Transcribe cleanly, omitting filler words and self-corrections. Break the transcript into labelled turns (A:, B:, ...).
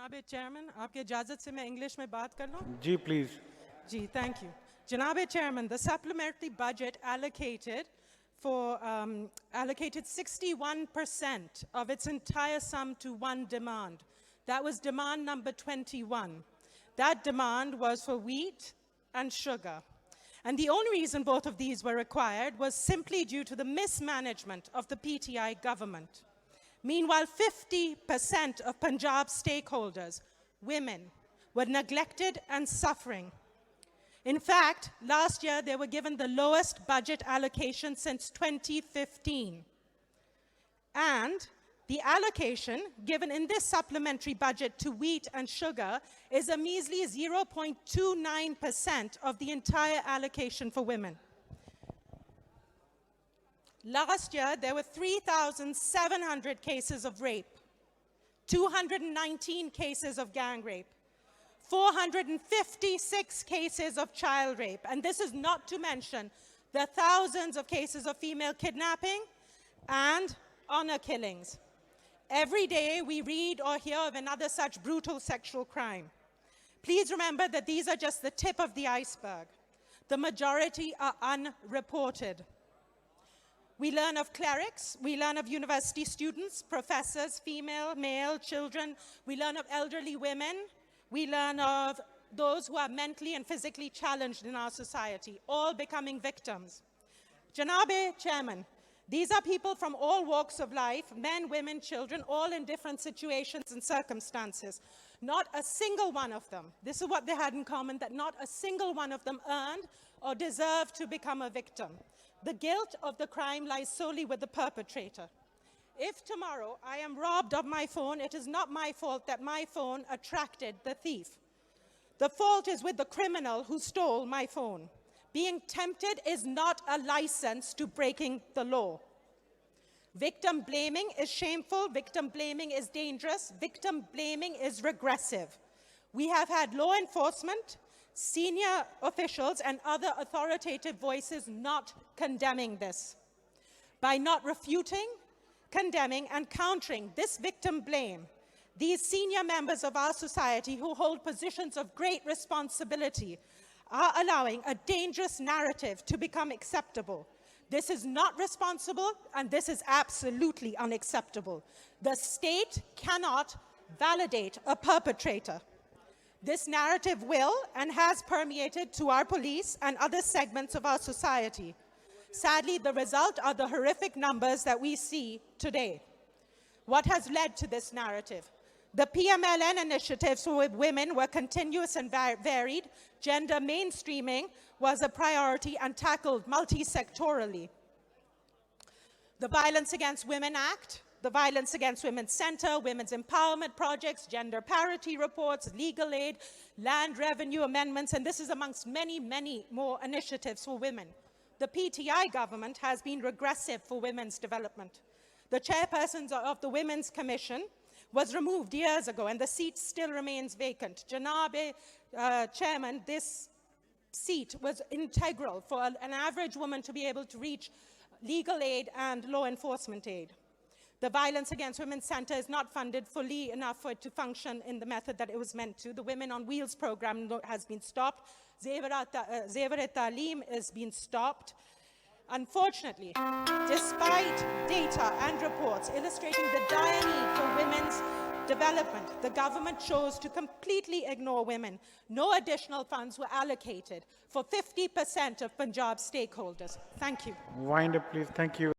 A: जनाब चेयरमैन, आपके इजाज़त से मैं इंग्लिश में बात कर लूँ?
B: जी, please.
A: Ji, thank you. Janabe Chairman, the supplementary budget allocated 61% of its entire sum to one demand. That was demand number 21. That demand was for wheat and sugar. And the only reason both of these were required was simply due to the mismanagement of the PTI government. Meanwhile, 50% of Punjab's stakeholders, women, were neglected and suffering. In fact, last year they were given the lowest budget allocation since 2015. And the allocation given in this supplementary budget to wheat and sugar is a measly 0.29% of the entire allocation for women. Last year, there were 3,700 cases of rape, 219 cases of gang rape, 456 cases of child rape, and this is not to mention the thousands of cases of female kidnapping and honor killings. Every day, we read or hear of another such brutal sexual crime. Please remember that these are just the tip of the iceberg. The majority are unreported. We learn of clerics, we learn of university students, professors, female, male, children. We learn of elderly women. We learn of those who are mentally and physically challenged in our society, all becoming victims. Janabe Chairman, these are people from all walks of life, men, women, children, all in different situations and circumstances. Not a single one of them, this is what they had in common, that not a single one of them earned or deserved to become a victim. The guilt of the crime lies solely with the perpetrator. If tomorrow I am robbed of my phone, it is not my fault that my phone attracted the thief. The fault is with the criminal who stole my phone. Being tempted is not a license to breaking the law. Victim blaming is shameful, victim blaming is dangerous, victim blaming is regressive. We have had law enforcement, senior officials and other authoritative voices not condemning this. By not refuting, condemning and countering this victim blame, these senior members of our society who hold positions of great responsibility are allowing a dangerous narrative to become acceptable. This is not responsible and this is absolutely unacceptable. The state cannot validate a perpetrator. This narrative will and has permeated to our police and other segments of our society. Sadly, the result are the horrific numbers that we see today. What has led to this narrative? The PMLN initiatives with women were continuous and varied. Gender mainstreaming was a priority and tackled multi-sectorally. The Violence Against Women Act, the Violence Against Women Center, women's empowerment projects, gender parity reports, legal aid, land revenue amendments, and this is amongst many, many more initiatives for women. The PTI government has been regressive for women's development. The chairperson of the Women's Commission was removed years ago and the seat still remains vacant. Janabe Chairman, this seat was integral for an average woman to be able to reach legal aid and law enforcement aid. The Violence Against Women Center is not funded fully enough for it to function in the method that it was meant to. The Women on Wheels program has been stopped. Zeveret-Taaleem has been stopped. Unfortunately, despite data and reports illustrating the dire need for women's development, the government chose to completely ignore women. No additional funds were allocated for 50% of Punjab stakeholders. Thank you.
B: Wind up, please. Thank you.